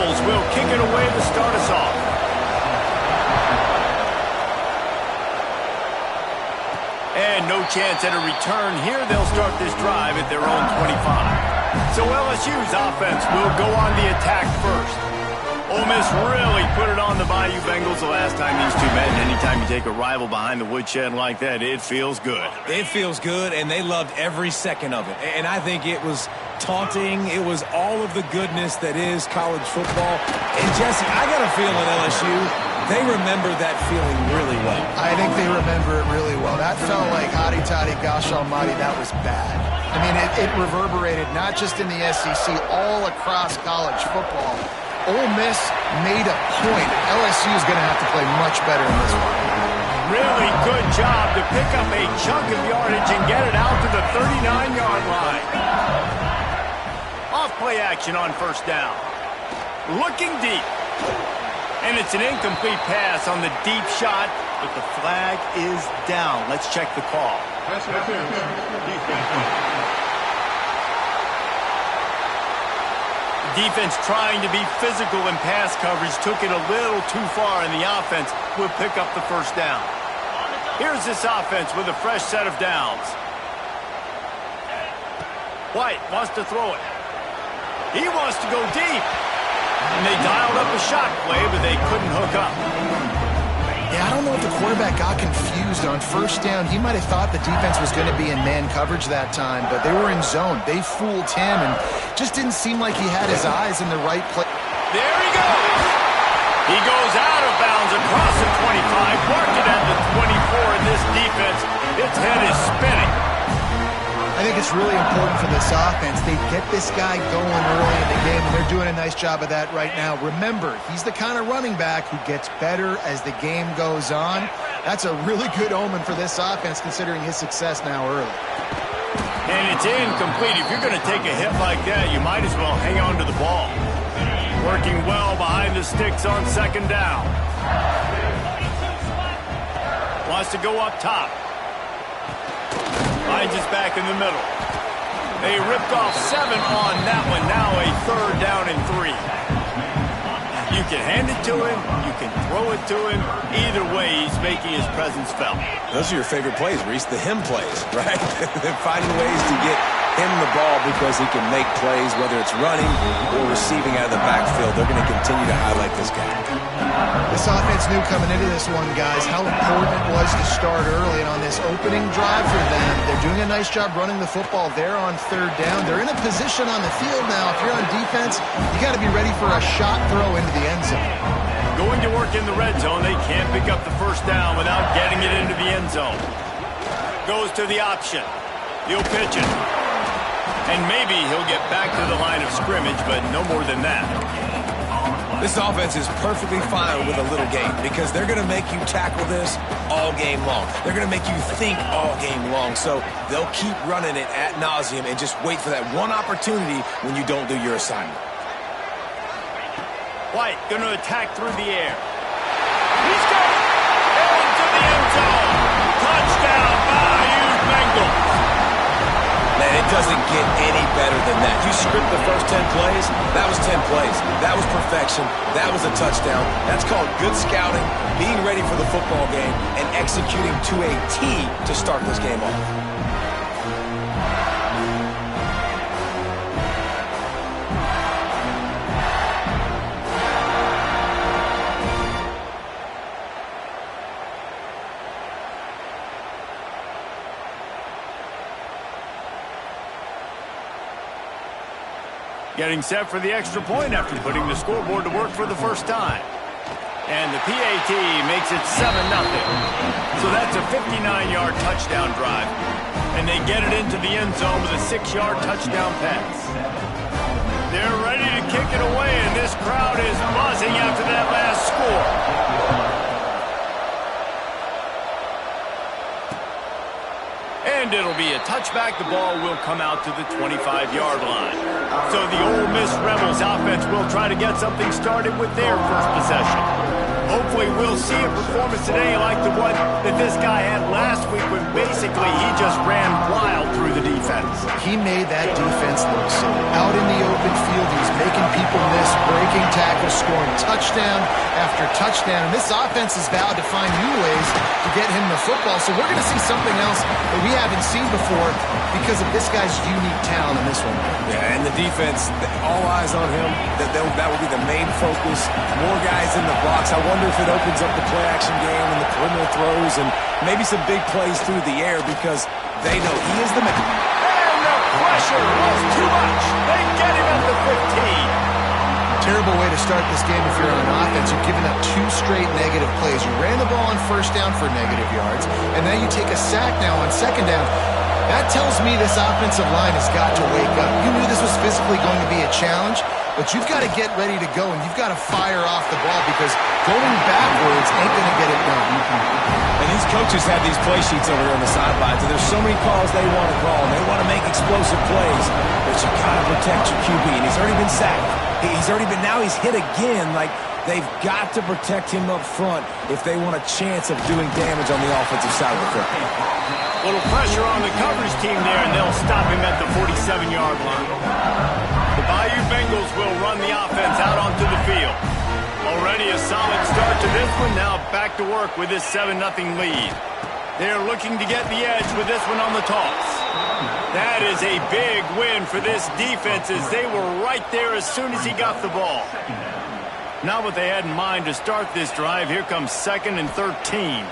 Rebels will kick it away to start us off. And no chance at a return here. They'll start this drive at their own 25. So LSU's offense will go on the attack first. Ole Miss really put it on the Bayou Bengals the last time these two met. Anytime you take a rival behind the woodshed like that, it feels good. It feels good, and they loved every second of it. And I think it was taunting. It was all of the goodness that is college football. And, Jesse, I got a feeling LSU, they remember that feeling really well. I think they remember it really well. That felt like hotty-totty, gosh almighty, that was bad. I mean, it reverberated not just in the SEC, all across college football. Ole Miss made a point. LSU is going to have to play much better in this one. Really good job to pick up a chunk of yardage and get it out to the 39-yard line. Off play action on first down. Looking deep. And it's an incomplete pass on the deep shot, but the flag is down. Let's check the call. Defense trying to be physical in pass coverage took it a little too far, and the offense will pick up the first down. Here's this offense with a fresh set of downs. White wants to throw it. He wants to go deep. And they dialed up a shot play, but they couldn't hook up. Yeah, I don't know if the quarterback got confused on first down. He might have thought the defense was going to be in man coverage that time, but they were in zone. They fooled him, and just didn't seem like he had his eyes in the right place. There he goes. He goes out of bounds across the 25, marked it at the 24, and this defense, its head is spinning. I think it's really important for this offense. They get this guy going early in the game, and they're doing a nice job of that right now. Remember, he's the kind of running back who gets better as the game goes on. That's a really good omen for this offense, considering his success now early. And it's incomplete. If you're going to take a hit like that, you might as well hang on to the ball. Working well behind the sticks on second down. Wants to go up top. Finds us back in the middle. They ripped off 7 on that one. Now a third down and 3. You can hand it to him. You can throw it to him. Either way, he's making his presence felt. Those are your favorite plays, Reese, the him plays, right? They're finding ways to get him the ball because he can make plays, whether it's running or receiving out of the backfield. They're going to continue to highlight this guy. This offense knew coming into this one, guys, how important it was to start early. And on this opening drive for them, they're doing a nice job running the football there on third down. They're in a position on the field now. If you're on defense, you got to be ready for a shot throw into the end zone. Going to work in the red zone, they can't pick up the first down without getting it into the end zone. Goes to the option. He'll pitch it. And maybe he'll get back to the line of scrimmage, but no more than that. This offense is perfectly fine with a little game because they're going to make you tackle this all game long. They're going to make you think all game long. So they'll keep running it ad nauseum and just wait for that one opportunity when you don't do your assignment. White going to attack through the air. He's got it! Into the end zone! Touchdown, Bayou Bengals! Man, it doesn't get any better than that. You script the first 10 plays, that was 10 plays. That was perfection. That was a touchdown. That's called good scouting, being ready for the football game, and executing to a T to start this game off. Getting set for the extra point after putting the scoreboard to work for the first time. And the PAT makes it 7-0. So that's a 59-yard touchdown drive. And they get it into the end zone with a 6-yard touchdown pass. They're ready to kick it away, and this crowd is buzzing after that last score. And it'll be a touchback. The ball will come out to the 25-yard line. So the Ole Miss Rebels offense will try to get something started with their first possession. Hopefully we'll see a performance today like the one that this guy had last week when basically he just ran wild through the defense. He he made that defense look silly. Out in the open field, he was making people miss, breaking tackles, scoring touchdown after touchdown. And this offense has vowed to find new ways to get him the football. So we're going to see something else that we haven't seen before because of this guy's unique talent in this one. Yeah, and the defense, all eyes on him. That will be the main focus. More guys in the box. I wonder if it opens up the play-action game and the perimeter throws and maybe some big plays through the air because they know he is the man. And the pressure was too much. They get him at the 15. Terrible way to start this game if you're on offense. You're giving up 2 straight negative plays. You ran the ball on first down for negative yards, and then you take a sack now on second down. That tells me this offensive line has got to wake up. You knew this was physically going to be a challenge, but you've got to get ready to go, and you've got to fire off the ball because going backwards ain't going to get it done. And these coaches have these play sheets over there on the sidelines, and there's so many calls they want to call, and they want to make explosive plays, but you got to protect your QB, and he's already been sacked. Now he's hit again. Like, they've got to protect him up front if they want a chance of doing damage on the offensive side of the football. Little pressure on the coverage team there, and they'll stop him at the 47-yard line. The Bayou Bengals will run the offense out onto the field. Already a solid start to this one. Now back to work with this 7-0 lead. They're looking to get the edge with this one on the toss. That is a big win for this defense as they were right there as soon as he got the ball. Not what they had in mind to start this drive. Here comes 2nd and 13.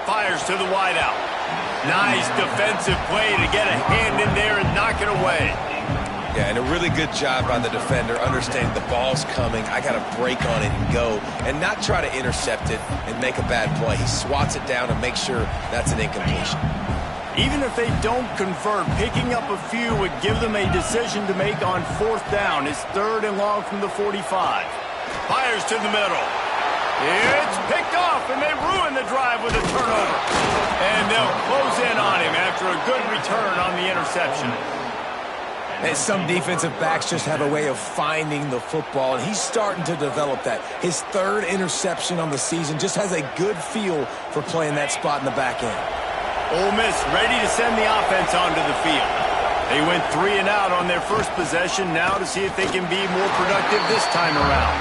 Fires to the wideout. Nice defensive play to get a hand in there and knock it away. Yeah, and a really good job by the defender understanding the ball's coming. I got to break on it and go and not try to intercept it and make a bad play. He swats it down and makes sure that's an incompletion. Even if they don't convert, picking up a few would give them a decision to make on 4th down. It's 3rd and long from the 45. Fires to the middle. It's picked off, and they ruin the drive with a turnover. And they'll close in on him after a good return on the interception. And some defensive backs just have a way of finding the football, and he's starting to develop that. His 3rd interception on the season just has a good feel for playing that spot in the back end. Ole Miss ready to send the offense onto the field. They went 3 and out on their first possession, now to see if they can be more productive this time around.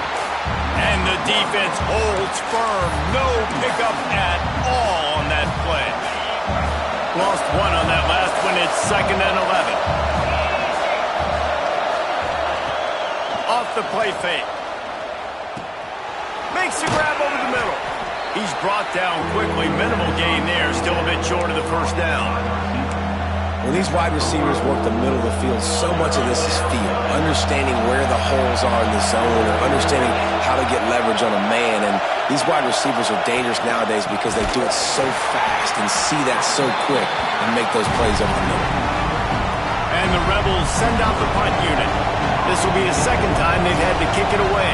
And the defense holds firm. No pickup at all on that play. Lost 1 on that last one. It's 2nd and 11. Off the play fake. Makes the grab over the middle. He's brought down quickly. Minimal gain there. Still a bit short of the 1st down. When these wide receivers work the middle of the field, so much of this is feel. Understanding where the holes are in the zone or understanding how to get leverage on a man. And these wide receivers are dangerous nowadays because they do it so fast and see that so quick and make those plays over the middle. And the Rebels send out the punt unit. This will be the 2nd time they've had to kick it away.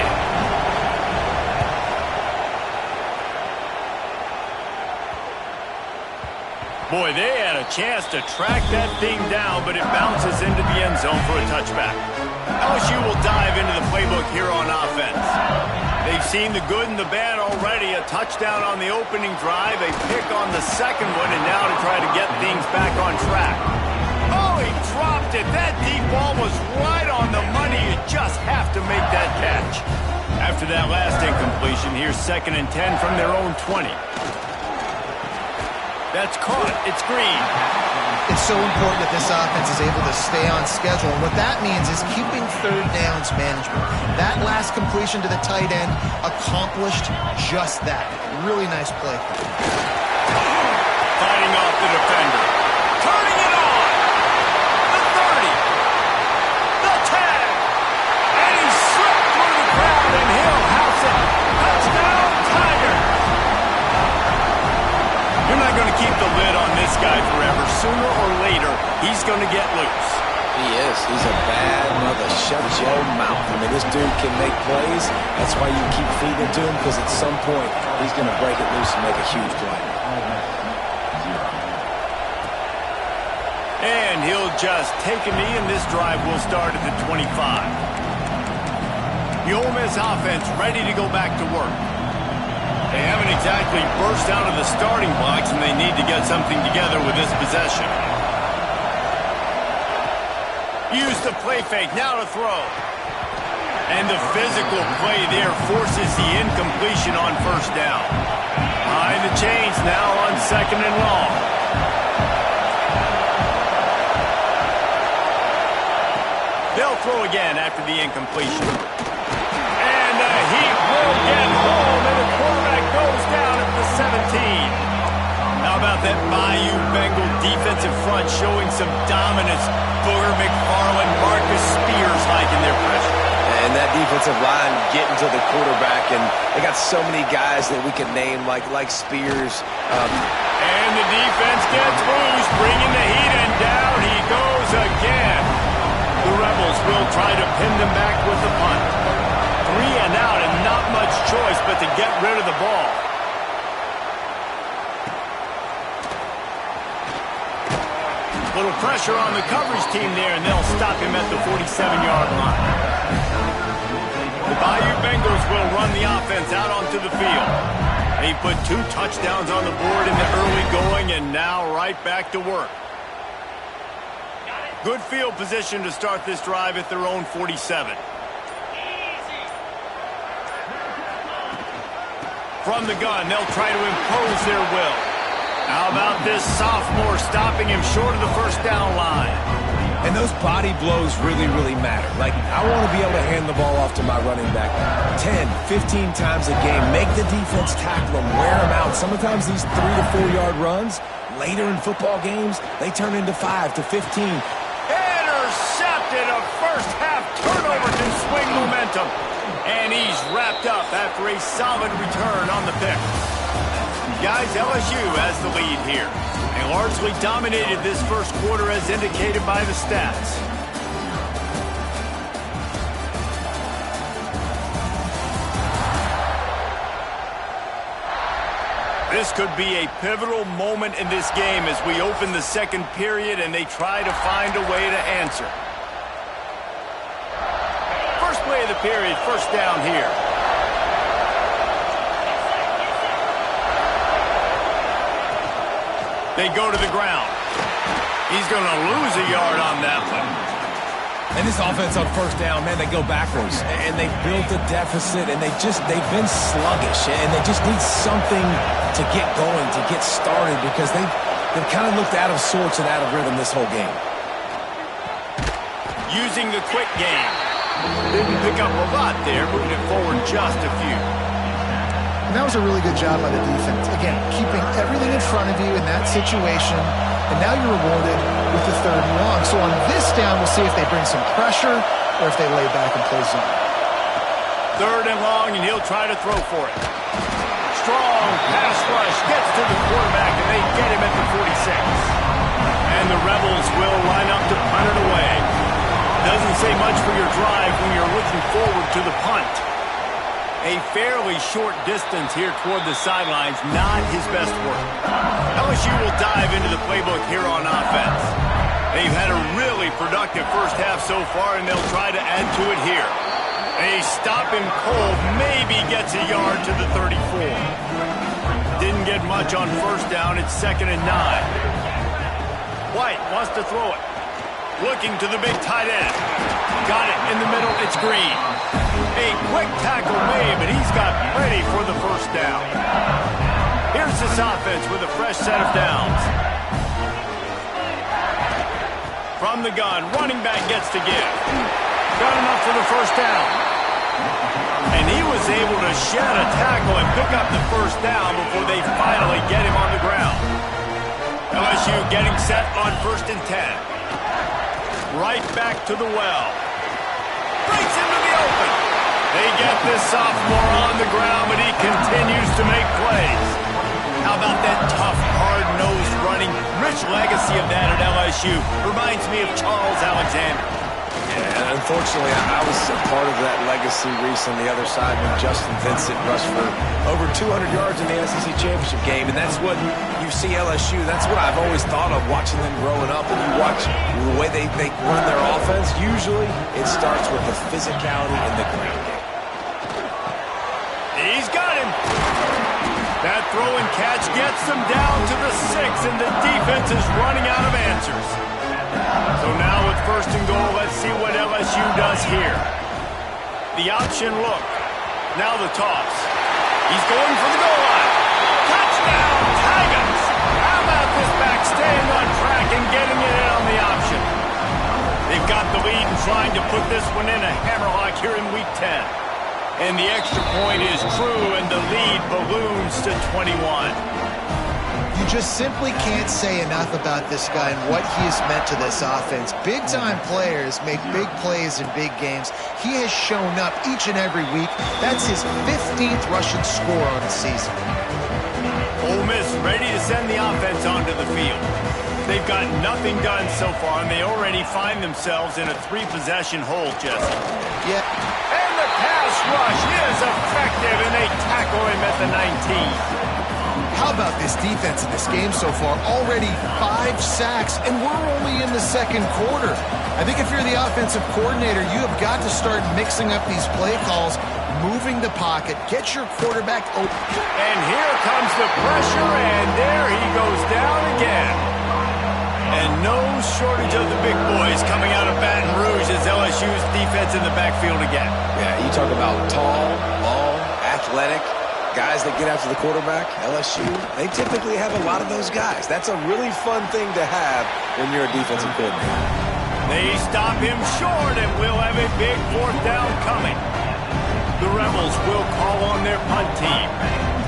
Boy, they had a chance to track that thing down, but it bounces into the end zone for a touchback. LSU will dive into the playbook here on offense. They've seen the good and the bad already. A touchdown on the opening drive, a pick on the 2nd one, and now to try to get things back on track. Oh, he dropped it. That deep ball was right on the money. You just have to make that catch. After that last incompletion, here's 2nd and 10 from their own 20. That's caught. It's green. It's so important that this offense is able to stay on schedule. And what that means is keeping 3rd downs management. That last completion to the tight end accomplished just that. Really nice play. Fighting off the defender. Turning it on. The 30. The 10. And he slipped through the crowd, and he'll house it. Touchdown, Tiger. You're not going to keep the lid on this guy forever. Sooner or later, he's going to get loose. He is. He's a bad mother. Shut your mouth. I mean, this dude can make plays. That's why you keep feeding it to him, because at some point, he's going to break it loose and make a huge play. And he'll just take a knee, and this drive will start at the 25. The Ole Miss offense ready to go back to work. They haven't exactly burst out of the starting blocks, and they need to get something together with this possession. Use the play fake, now to throw. And the physical play there forces the incompletion on first down. Behind the chains now on 2nd and long. They'll throw again after the incompletion. And the heat will get home, and the quarterback goes down at the 17. How about that Bayou Bengal defensive front showing some dominance? Booger McFarland, Marcus Spears hiking their pressure. And that defensive line getting to the quarterback, and they got so many guys that we could name like Spears. And the defense gets loose, bringing the heat, and down he goes again. The Rebels will try to pin them back with the punt. 3 and out, and not much choice but to get rid of the ball. Little pressure on the coverage team there, and they'll stop him at the 47-yard line. The Bayou Bengals will run the offense out onto the field. They put 2 touchdowns on the board in the early going, and now right back to work. Good field position to start this drive at their own 47. From the gun, they'll try to impose their will. How about this sophomore stopping him short of the first down line? And those body blows really, really matter. Like, I want to be able to hand the ball off to my running back 10, 15 times a game. Make the defense tackle them, wear them out. Sometimes these 3 to 4 yard runs, later in football games, they turn into 5 to 15. Intercepted, a first half turnover can swing momentum. And he's wrapped up after a solid return on the pick. Guys, LSU has the lead here. They largely dominated this first quarter as indicated by the stats. This could be a pivotal moment in this game as we open the second period and they try to find a way to answer. First play of the period, first down here. They go to the ground. He's going to lose a yard on that one. And this offense on first down, man, they go backwards. And they built a deficit, and they've been sluggish. And they just need something to get going, to get started, because they've kind of looked out of sorts and out of rhythm this whole game. Using the quick game. Didn't pick up a lot there, moving it forward just a few. And that was a really good job by the defense. Again, keeping everything in front of you in that situation, and now you're rewarded with the 3rd and long. So on this down, we'll see if they bring some pressure or if they lay back and play zone. 3rd and long, and he'll try to throw for it. Strong pass rush gets to the quarterback, and they get him at the 46. And the Rebels will line up to punt it away. Doesn't say much for your drive when you're looking forward to the punt. A fairly short distance here toward the sidelines, not his best work. LSU will dive into the playbook here on offense. They've had a really productive first half so far, and they'll try to add to it here. They stop him cold, maybe gets a yard to the 34. Didn't get much on first down, it's 2nd and 9. White wants to throw it. Looking to the big tight end. Got it in the middle, it's Green. A quick tackle made, but he's got plenty for the first down. Here's this offense with a fresh set of downs. From the gun, running back gets to give. Got enough for the first down. And he was able to shed a tackle and pick up the first down before they finally get him on the ground. LSU getting set on 1st and 10. Right back to the well. Breaks into the open. They get this sophomore on the ground, but he continues to make plays. How about that tough, hard-nosed running? Rich legacy of that at LSU. Reminds me of Charles Alexander. Yeah, unfortunately, I was a part of that legacy Reese on the other side when Justin Vincent rushed for over 200 yards in the SEC Championship game, and that's what you see LSU. That's what I've always thought of watching them growing up. And you watch the way they run their offense, usually it starts with the physicality in the ground game. He's got him. That throw and catch gets them down to the 6, and the defense is running out of answers. So now with first and goal, let's see what LSU does here. The option look. Now the toss. He's going for the goal line. Touchdown, Tigers! How about this back staying on track and getting it in on the option? They've got the lead and trying to put this one in a hammerlock here in Week 10. And the extra point is true, and the lead balloons to 21. You just simply can't say enough about this guy and what he has meant to this offense. Big-time players make big plays in big games. He has shown up each and every week. That's his 15th rushing score on the season. Ole Miss ready to send the offense onto the field. They've got nothing done so far, and they already find themselves in a 3-possession hole, Jesse. Yeah. And the pass rush is effective, and they tackle him at the 19. How about this defense in this game so far? Already 5 sacks, and we're only in the second quarter. I think if you're the offensive coordinator, you have got to start mixing up these play calls, moving the pocket, get your quarterback open. And here comes the pressure, and there he goes down again. And no shortage of the big boys coming out of Baton Rouge as LSU's defense in the backfield again. Yeah, you talk about tall, long, athletic, guys that get after the quarterback, LSU, they typically have a lot of those guys. That's a really fun thing to have when you're a defensive coordinator. They stop him short, and we'll have a big 4th down coming. The Rebels will call on their punt team.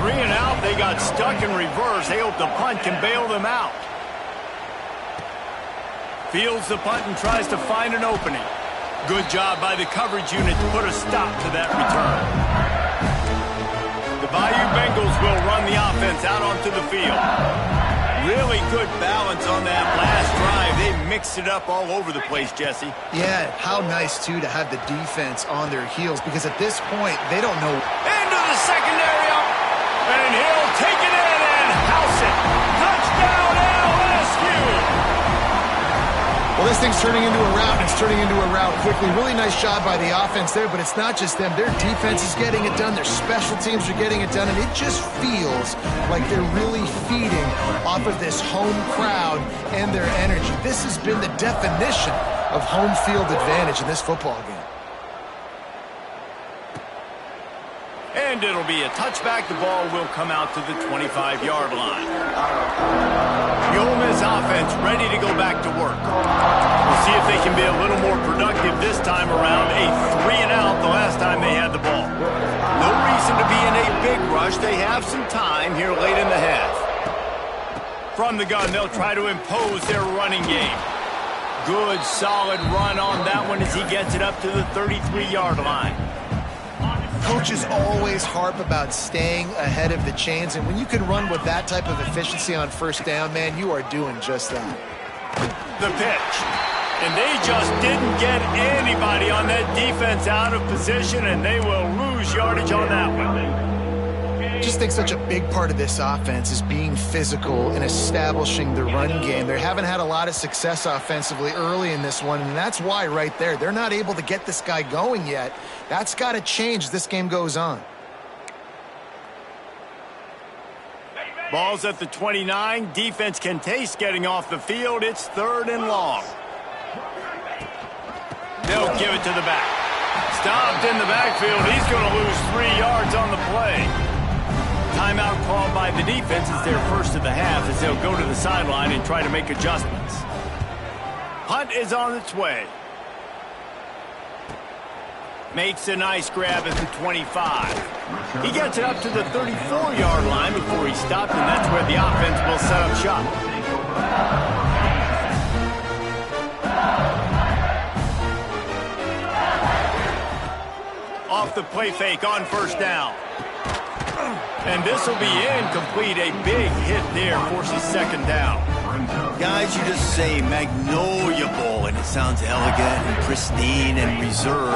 3 and out, they got stuck in reverse. They hope the punt can bail them out. Fields the punt and tries to find an opening. Good job by the coverage unit to put a stop to that return. The Bayou Bengals will run the offense out onto the field. Really good balance on that last drive. They mixed it up all over the place, Jesse. Yeah, how nice, too, to have the defense on their heels, because at this point, they don't know. Into the secondary, and he'll take it in and house it. Touchdown, LSU! Well, this thing's turning into a rout, and it's turning into a rout quickly. Really nice job by the offense there, but it's not just them. Their defense is getting it done. Their special teams are getting it done, and it just feels like they're really feeding off of this home crowd and their energy. This has been the definition of home field advantage in this football game. And it'll be a touchback. The ball will come out to the 25-yard line. The Ole Miss offense ready to go back to work. We'll see if they can be a little more productive this time around. A 3 and out the last time they had the ball. No reason to be in a big rush. They have some time here late in the half. From the gun, they'll try to impose their running game. Good, solid run on that one as he gets it up to the 33-yard line. Coaches always harp about staying ahead of the chains, and when you can run with that type of efficiency on first down, man, you are doing just that. The pitch. And they just didn't get anybody on that defense out of position, and they will lose yardage on that one. I just think such a big part of this offense is being physical and establishing the run game. They haven't had a lot of success offensively early in this one, and that's why right there, they're not able to get this guy going yet. That's got to change as this game goes on. Ball's at the 29. Defense can taste getting off the field. It's 3rd and long. They'll give it to the back. Stopped in the backfield. He's going to lose 3 yards on the play. Timeout called by the defense is their first of the half as they'll go to the sideline and try to make adjustments. Punt is on its way. Makes a nice grab at the 25. He gets it up to the 34-yard line before he stopped, and that's where the offense will set up shop. Off the play fake on first down. And this will be incomplete. A big hit there forces 2nd down. Guys, you just say Magnolia Bowl, and it sounds elegant and pristine and reserved.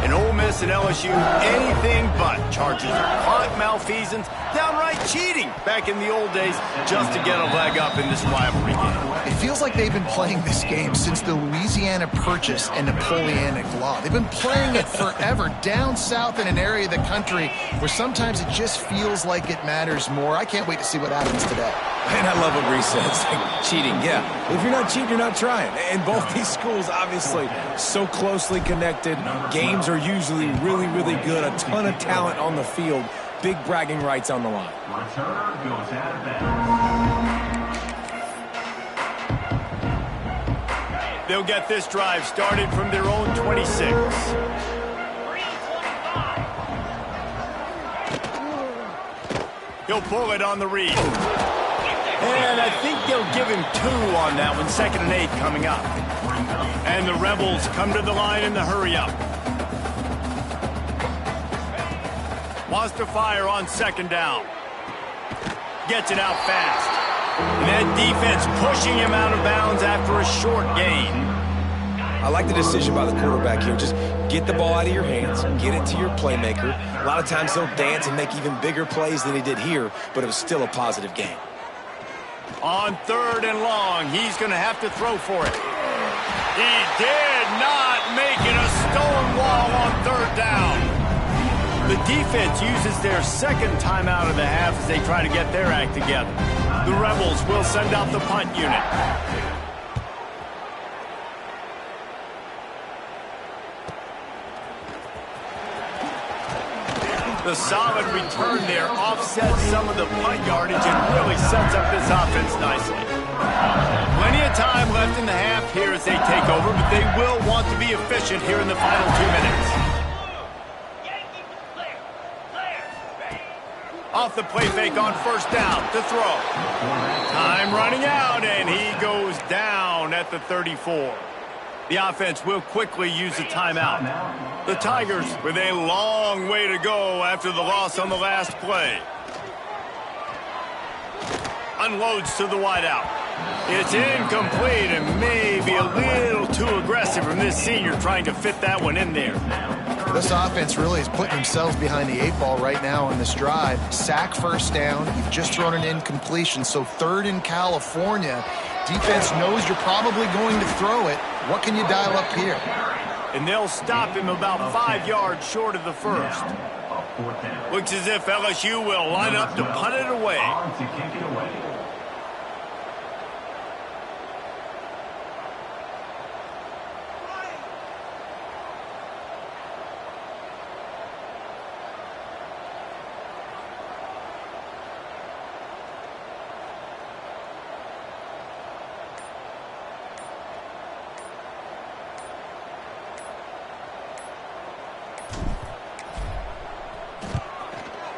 And Ole Miss and LSU, anything but. Charges of punt malfeasance, downright cheating back in the old days just to get a leg up in this rivalry game. It feels like they've been playing this game since the Louisiana Purchase and Napoleonic Law. They've been playing it forever down south in an area of the country where sometimes it just feels like it matters more. I can't wait to see what happens today. And I love what Reese says. Like, cheating, yeah. If you're not cheating, you're not trying. And both these schools, obviously, so closely connected. Games are usually really, really good. A ton of talent on the field. Big bragging rights on the line. Return goes out of bounds. They'll get this drive started from their own 26. He'll pull it on the read. And I think they'll give him 2 on that one, 2nd and 8 coming up. And the Rebels come to the line in the hurry-up. Wants to fire on 2nd down. Gets it out fast. And that defense pushing him out of bounds after a short gain. I like the decision by the quarterback here. Just get the ball out of your hands, get it to your playmaker. A lot of times he'll dance and make even bigger plays than he did here, but it was still a positive game. On 3rd and long, he's going to have to throw for it. He did not make it a stone wall on 3rd down. The defense uses their 2nd timeout of the half as they try to get their act together. The Rebels will send out the punt unit. The solid return there offsets some of the punt yardage and really sets up this offense nicely. Plenty of time left in the half here as they take over, but they will want to be efficient here in the final 2 minutes. Off the play fake on 1st down to throw. Time running out, and he goes down at the 34. The offense will quickly use the timeout. The Tigers with a long way to go after the loss on the last play. Unloads to the wideout. It's incomplete and maybe a little too aggressive from this senior trying to fit that one in there. This offense really is putting themselves behind the 8 ball right now on this drive. Sack 1st down. You've just thrown an incompletion, so 3rd in California. Defense knows you're probably going to throw it. What can you dial up here? And they'll stop him about 5 yards short of the 1st. Looks as if LSU will line up to punt it away.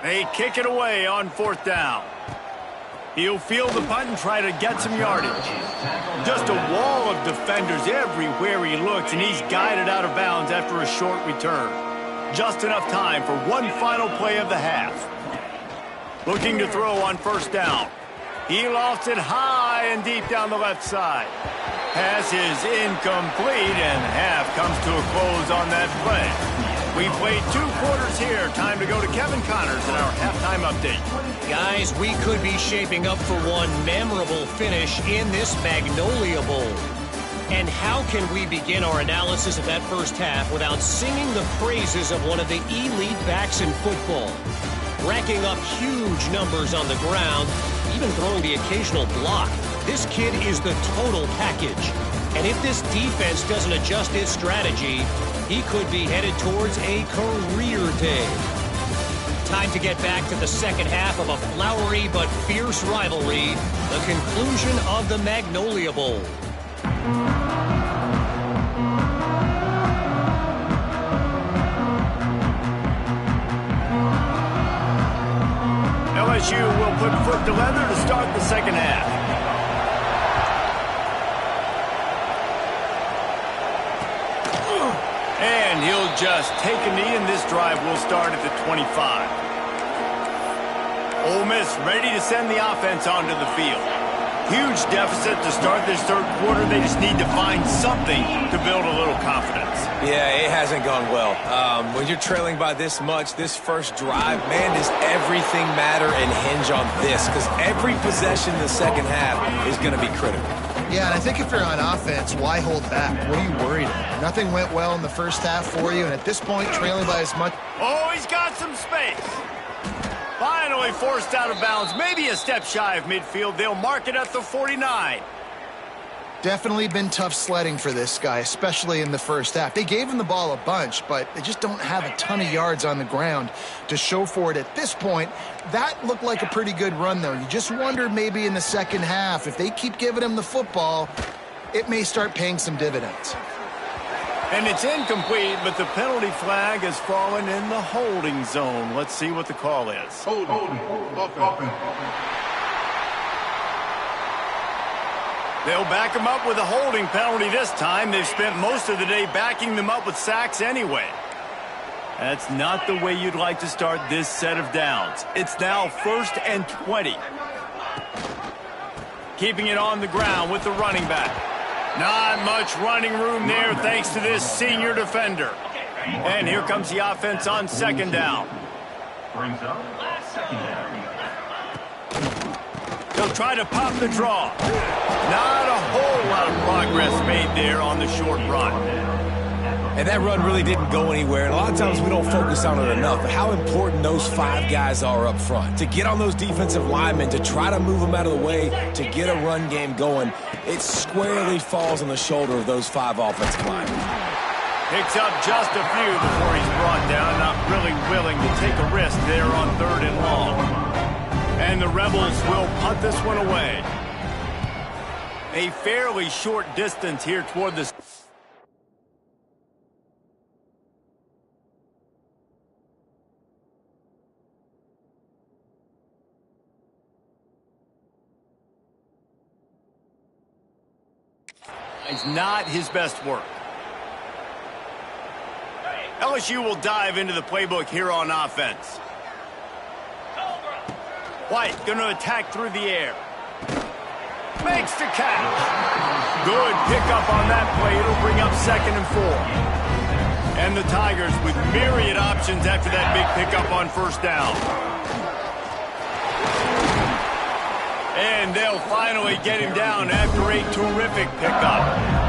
They kick it away on 4th down. He'll field the punt and try to get some yardage. Just a wall of defenders everywhere he looks, and he's guided out of bounds after a short return. Just enough time for one final play of the half. Looking to throw on 1st down. He lofts it high and deep down the left side. Pass is incomplete, and half comes to a close on that play. We played 2 quarters here. Time to go to Kevin Connors in our halftime update. Guys, we could be shaping up for one memorable finish in this Magnolia Bowl. And how can we begin our analysis of that first half without singing the praises of one of the elite backs in football? Racking up huge numbers on the ground, even throwing the occasional block. This kid is the total package. And if this defense doesn't adjust its strategy, he could be headed towards a career day. Time to get back to the second half of a flowery but fierce rivalry, the conclusion of the Magnolia Bowl. LSU will put foot to leather to start the second half. And he'll just take a knee, and this drive will start at the 25. Ole Miss ready to send the offense onto the field. Huge deficit to start this third quarter. They just need to find something to build a little confidence. Yeah, it hasn't gone well. When you're trailing by this much, this first drive, man, does everything matter and hinge on this? Because every possession in the second half is going to be critical. Yeah, and I think if you're on offense, why hold back? What are you worried about? Nothing went well in the first half for you, and at this point, trailing by as much. Oh, he's got some space. Finally forced out of bounds. Maybe a step shy of midfield. They'll mark it at the 49. Definitely been tough sledding for this guy, especially in the first half. They gave him the ball a bunch, but they just don't have a ton of yards on the ground to show for it at this point. That looked like a pretty good run, though. You just wondered maybe in the second half, if they keep giving him the football, it may start paying some dividends. And it's incomplete, but the penalty flag has fallen in the holding zone. Let's see what the call is. Holding. They'll back him up with a holding penalty this time. They've spent most of the day backing them up with sacks anyway. That's not the way you'd like to start this set of downs. It's now 1st and 20. Keeping it on the ground with the running back. Not much running room there thanks to this senior defender. And here comes the offense on 2nd down. Brings up second down. They'll try to pop the draw. Not a whole lot of progress made there on the short run. And that run really didn't go anywhere, and a lot of times we don't focus on it enough, but how important those 5 guys are up front. To get on those defensive linemen, to try to move them out of the way, to get a run game going, it squarely falls on the shoulder of those 5 offensive linemen. Picks up just a few before he's brought down, not really willing to take a risk there on 3rd and long. And the Rebels will punt this one away. A fairly short distance here toward the... It's not his best work. LSU will dive into the playbook here on offense. White going to attack through the air. Makes the catch. Good pickup on that play. It'll bring up 2nd and 4. And the Tigers with myriad options after that big pickup on 1st down. And they'll finally get him down after a terrific pickup.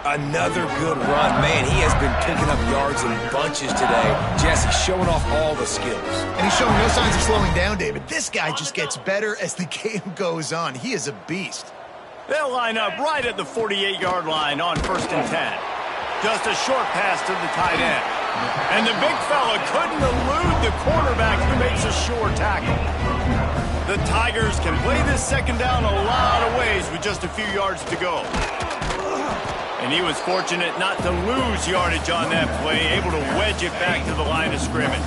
Another good run. Man, he has been picking up yards in bunches today. Jesse showing off all the skills. And he's showing no signs of slowing down, David. This guy just gets better as the game goes on. He is a beast. They'll line up right at the 48-yard line on 1st and 10. Just a short pass to the tight end. And the big fella couldn't elude the quarterback who makes a sure tackle. The Tigers can play this second down a lot of ways with just a few yards to go. And he was fortunate not to lose yardage on that play, able to wedge it back to the line of scrimmage.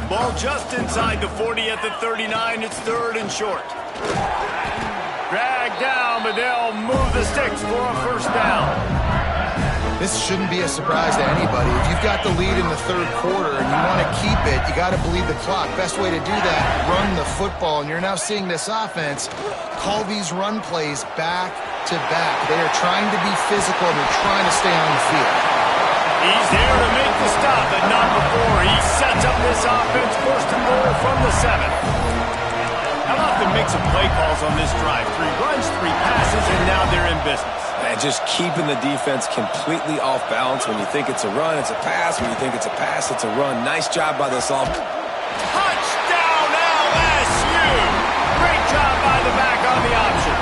Ball just inside the 40 at the 39. It's 3rd and short. Dragged down, but they'll move the sticks for a 1st down. This shouldn't be a surprise to anybody. If you've got the lead in the 3rd quarter and you want to keep it, you got to believe the clock. Best way to do that, run the football. And you're now seeing this offense call these run plays back to back. They are trying to be physical and they're trying to stay on the field. He's there to make the stop, but not before. He sets up this offense 1st and goal from the 7th. How about the mix of play calls on this drive? 3 runs, 3 passes, and now they're in business. And just keeping the defense completely off balance. When you think it's a run, it's a pass. When you think it's a pass, it's a run. Nice job by this offense. Touchdown LSU! Great job by the back on the option.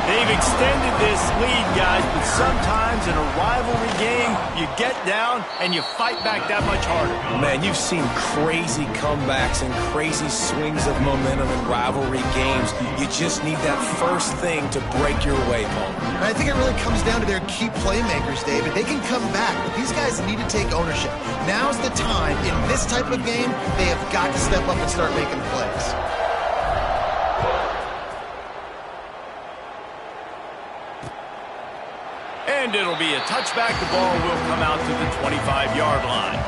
They've extended this lead, guys, but sometimes in a rivalry game, you get down and you fight back that much harder. Man, you've seen crazy comebacks and crazy swings of momentum in rivalry games. You just need that first thing to break your way, Paul. And I think it really comes down to their key playmakers, David. They can come back, but these guys need to take ownership. Now's the time. In this type of game, they have got to step up and start making plays. And it'll be a touchback. The ball will come out to the 25-yard line.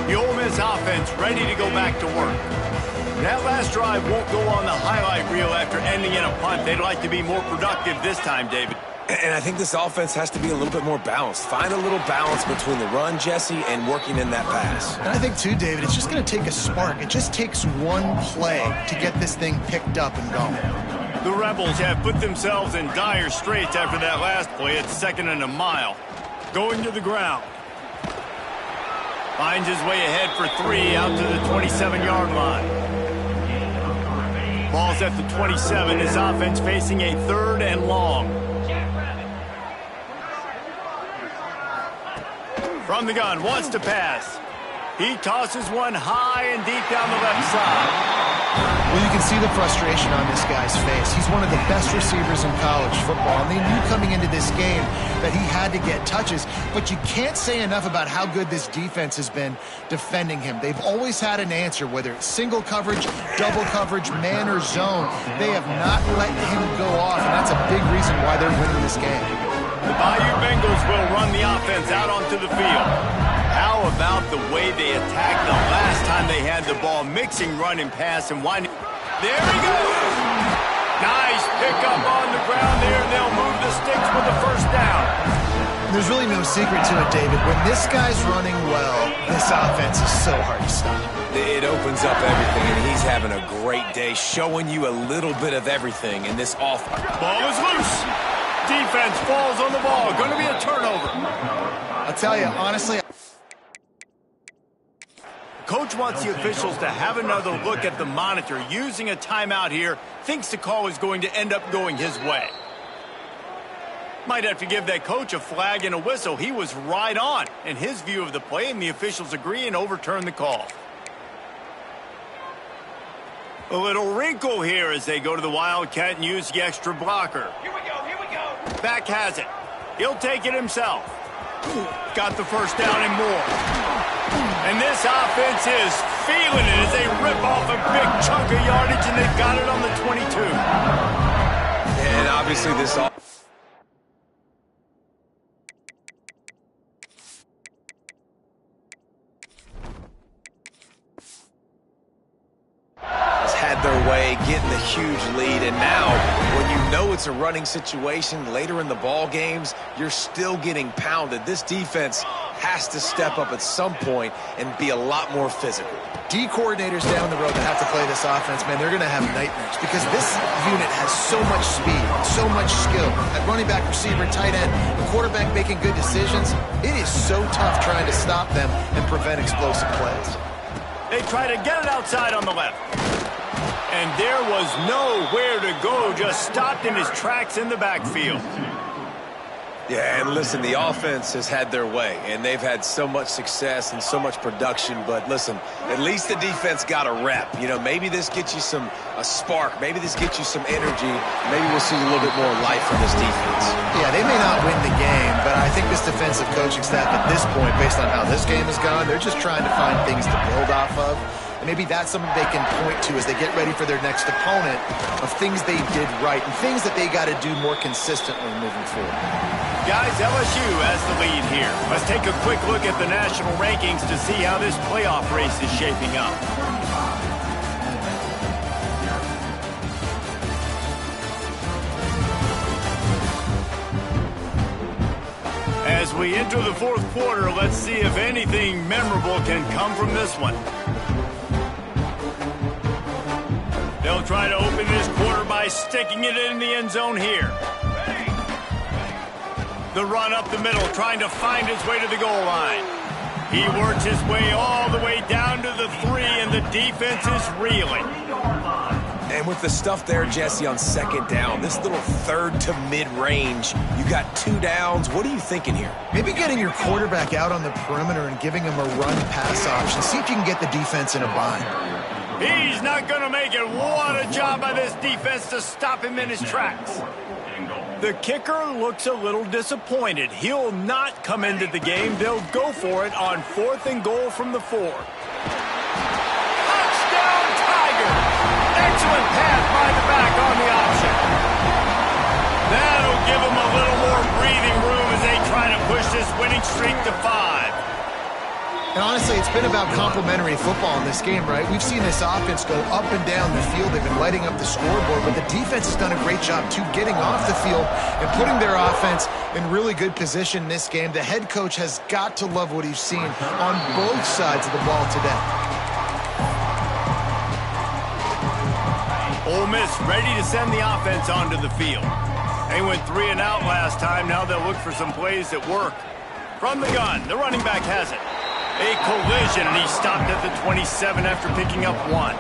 The Ole Miss offense ready to go back to work. That last drive won't go on the highlight reel after ending in a punt. They'd like to be more productive this time, David. And I think this offense has to be a little bit more balanced. Find a little balance between the run, Jesse, and working in that pass. And I think, too, David, it's just going to take a spark. It just takes one play to get this thing picked up and going. The Rebels have put themselves in dire straits after that last play. It's 2nd and a mile. Going to the ground. Finds his way ahead for 3 out to the 27-yard line. Ball's at the 27. His offense facing a 3rd and long. From the gun, wants to pass. He tosses one high and deep down the left side. Well, you can see the frustration on this guy's face. He's one of the best receivers in college football, and they knew coming into this game that he had to get touches, but you can't say enough about how good this defense has been defending him. They've always had an answer, whether it's single coverage, double coverage, man or zone. They have not let him go off, and that's a big reason why they're winning this game. The Bayou Bengals will run the offense out onto the field. How about the way they attacked the last time they had the ball, mixing run and pass and winding. There he goes! Nice pickup on the ground there, and they'll move the sticks with the 1st down. There's really no secret to it, David. When this guy's running well, this offense is so hard to stop. It opens up everything, and he's having a great day, showing you a little bit of everything in this offense. Ball is loose. Defense falls on the ball. Going to be a turnover. I'll tell you, honestly, Coach wants the officials to have another look at the monitor. Using a timeout here, thinks the call is going to end up going his way. Might have to give that coach a flag and a whistle. He was right on in his view of the play, and the officials agree and overturn the call. A little wrinkle here as they go to the Wildcat and use the extra blocker. Here we go. Back has it. He'll take it himself. Got the 1st down and more. And this offense is feeling it as they rip off a big chunk of yardage, and they've got it on the 22. And obviously this had their way, getting the huge lead, and now when you know it's a running situation later in the ball games, you're still getting pounded. This defense has to step up at some point and be a lot more physical. D coordinators down the road that have to play this offense, man, they're going to have nightmares because this unit has so much speed, so much skill. At running back, receiver, tight end, the quarterback making good decisions. It is so tough trying to stop them and prevent explosive plays. They try to get it outside on the left. And there was nowhere to go, just stopped in his tracks in the backfield. Yeah, and listen, the offense has had their way, and they've had so much success and so much production. But listen, at least the defense got a rep. You know, maybe this gets you a spark. Maybe this gets you some energy. Maybe we'll see a little bit more life from this defense. Yeah, they may not win the game, but I think this defensive coaching staff at this point, based on how this game has gone, they're just trying to find things to build off of. And maybe that's something they can point to as they get ready for their next opponent of things they did right and things that they got to do more consistently moving forward. Guys, LSU has the lead here. Let's take a quick look at the national rankings to see how this playoff race is shaping up. As we enter the fourth quarter, let's see if anything memorable can come from this one. They'll try to open this quarter by sticking it in the end zone here. The run up the middle, trying to find his way to the goal line. He works his way all the way down to the 3, and the defense is reeling. And with the stuff there, Jesse, on second down, this little third to mid-range, you got 2 downs. What are you thinking here? Maybe getting your quarterback out on the perimeter and giving him a run-pass option. See if you can get the defense in a bind. He's not going to make it. What a job by this defense to stop him in his tracks. The kicker looks a little disappointed. He'll not come into the game. They'll go for it on 4th and goal from the 4. Touchdown, Tigers! Excellent pass by the back on the option. That'll give them a little more breathing room as they try to push this winning streak to 5. And honestly, it's been about complementary football in this game, right? We've seen this offense go up and down the field. They've been lighting up the scoreboard, but the defense has done a great job, too, getting off the field and putting their offense in really good position in this game. The head coach has got to love what he's seen on both sides of the ball today. Ole Miss ready to send the offense onto the field. They went 3 and out last time. Now they'll look for some plays that work. From the gun, the running back has it. A collision, and he stopped at the 27 after picking up 1.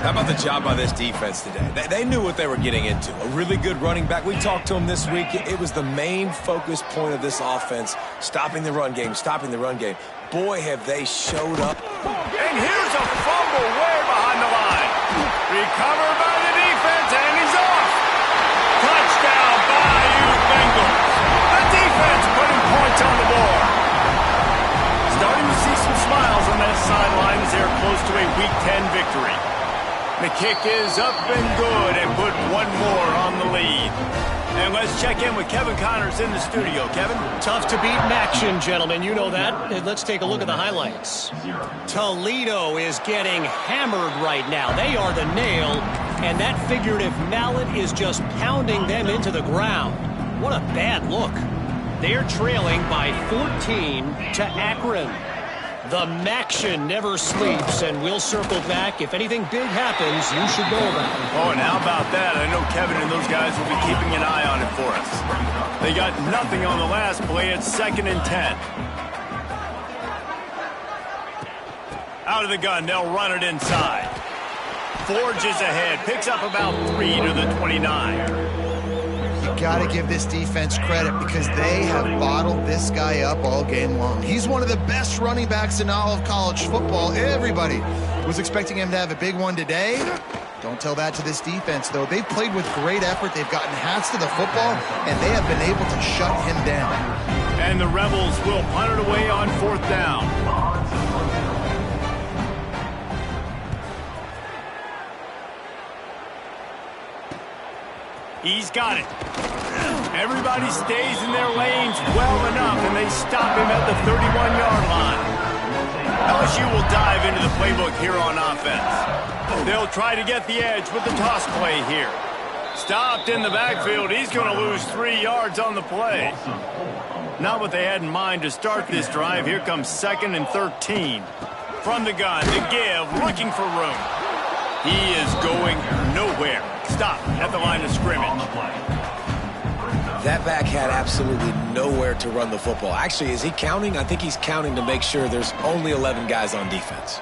How about the job by this defense today? They knew what they were getting into. A really good running back. We talked to him this week. It was the main focus point of this offense, stopping the run game, stopping the run game. Boy, have they showed up. And here's a fumble way behind the line. Recovered by the defense, and he's off. Touchdown, Bayou Bengals. The defense putting points on the board. Starting to see some smiles on that sideline as they're close to a Week 10 victory. The kick is up and good and put 1 more on the lead. And let's check in with Kevin Connors in the studio. Kevin? Tough to beat in action, gentlemen. You know that. And let's take a look at the highlights. Toledo is getting hammered right now. They are the nail, and that figurative mallet is just pounding them into the ground. What a bad look. They're trailing by 14 to Akron. The Maction never sleeps, and we'll circle back. If anything big happens, you should know about it. Oh, and how about that? I know Kevin and those guys will be keeping an eye on it for us. They got nothing on the last play. It's 2nd and 10. Out of the gun, they'll run it inside. Forges ahead, picks up about 3 to the 29. Got to give this defense credit because they have bottled this guy up all game long. He's one of the best running backs in all of college football. Everybody was expecting him to have a big one today. Don't tell that to this defense, though. They've played with great effort. They've gotten hats to the football, and they have been able to shut him down. And the Rebels will punt it away on 4th down. He's got it. Everybody stays in their lanes well enough, and they stop him at the 31-yard line. LSU will dive into the playbook here on offense. They'll try to get the edge with the toss play here. Stopped in the backfield. He's going to lose 3 yards on the play. Not what they had in mind to start this drive. Here comes 2nd and 13. From the gun, the give, looking for room. He is going nowhere. Stop at the line of scrimmage. That back had absolutely nowhere to run the football. Actually, is he counting? I think he's counting to make sure there's only 11 guys on defense.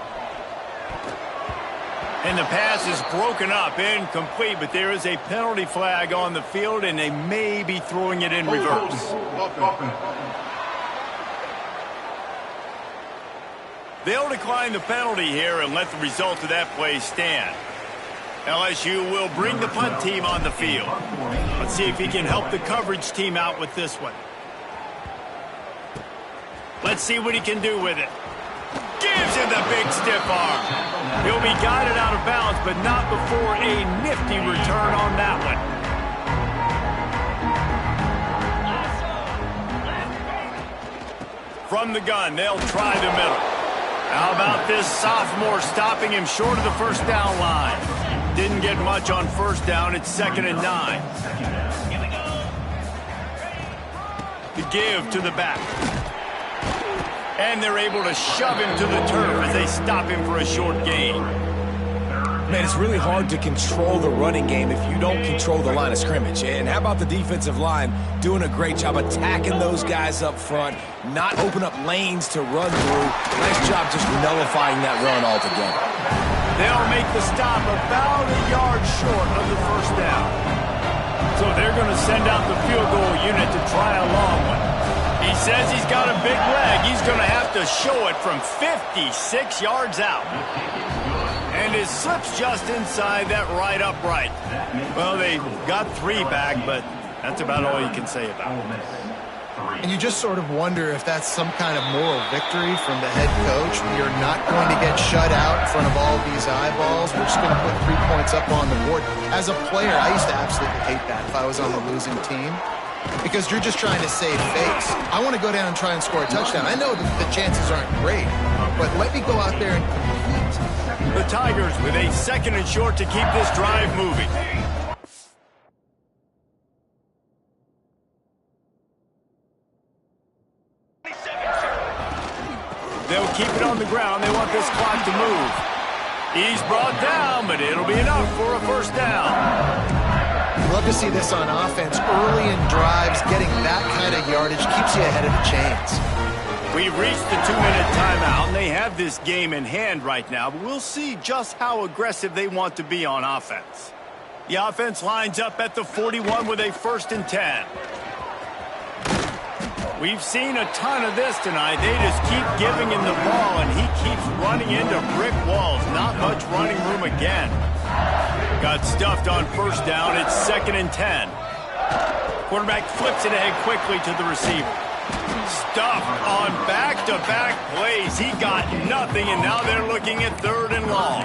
And the pass is broken up, incomplete, but there is a penalty flag on the field, and they may be throwing it in reverse. They'll decline the penalty here and let the result of that play stand. LSU will bring the punt team on the field. Let's see if he can help the coverage team out with this one. Let's see what he can do with it. Gives him the big stiff arm. He'll be guided out of bounds, but not before a nifty return on that one. From the gun, they'll try the middle. How about this sophomore stopping him short of the first down line? Didn't get much on first down. It's 2nd and 9. The give to the back. And they're able to shove him to the turf as they stop him for a short gain. Man, it's really hard to control the running game if you don't control the line of scrimmage. And how about the defensive line doing a great job attacking those guys up front, not open up lanes to run through. Nice job just nullifying that run altogether. They'll make the stop about a yard short of the first down. So they're going to send out the field goal unit to try a long one. He says he's got a big leg. He's going to have to show it from 56 yards out. And it slips just inside that right upright. Well, they got 3 back, but that's about all you can say about it. And you just sort of wonder if that's some kind of moral victory from the head coach. We are not going to get shut out in front of all these eyeballs. We're just going to put 3 points up on the board. As a player, I used to absolutely hate that if I was on the losing team, because you're just trying to save face. I want to go down and try and score a touchdown. I know that the chances aren't great, but let me go out there and compete. The Tigers with a 2nd and short to keep this drive moving. They'll keep it on the ground. They want this clock to move. He's brought down, but it'll be enough for a first down. Love to see this on offense. Early in drives, getting that kind of yardage keeps you ahead of the chains. We've reached the 2-minute timeout, and they have this game in hand right now, but we'll see just how aggressive they want to be on offense. The offense lines up at the 41 with a 1st and 10. We've seen a ton of this tonight. They just keep giving him the ball, and he keeps running into brick walls. Not much running room again. Got stuffed on first down. It's 2nd and 10. Quarterback flips it ahead quickly to the receiver. Stuffed on back-to-back plays. He got nothing, and now they're looking at 3rd and long.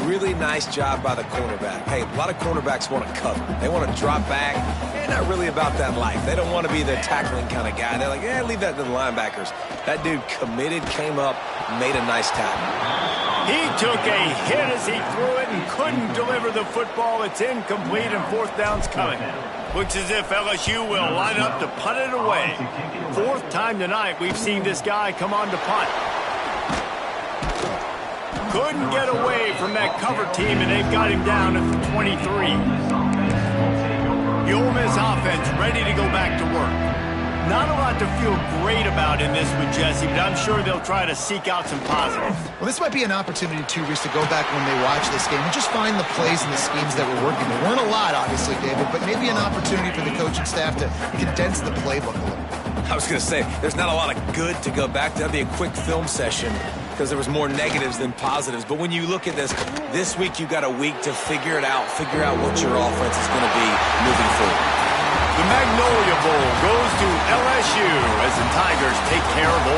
Really nice job by the cornerback. Hey, a lot of cornerbacks want to cover. They want to drop back. They're not really about that life. They don't want to be the tackling kind of guy. They're like, yeah, leave that to the linebackers. That dude committed, came up, made a nice tackle. He took a hit as he threw it and couldn't deliver the football. It's incomplete, and 4th down's coming. Looks as if LSU will line up to punt it away. 4th time tonight we've seen this guy come on to punt. Couldn't get away from that cover team, and they've got him down at the 23. The Ole Miss offense ready to go back to work. Not a lot to feel great about in this with Jesse, but I'm sure they'll try to seek out some positives. Well, this might be an opportunity, too, Reese, to go back when they watch this game and just find the plays and the schemes that were working. There weren't a lot, obviously, David, but maybe an opportunity for the coaching staff to condense the playbook a little. I was going to say, there's not a lot of good to go back to. That'd be a quick film session because there was more negatives than positives. But when you look at this week you got a week to figure it out, figure out what your offense is going to be moving forward. The Magnolia Bowl goes to LSU as the Tigers take care of Ole Miss.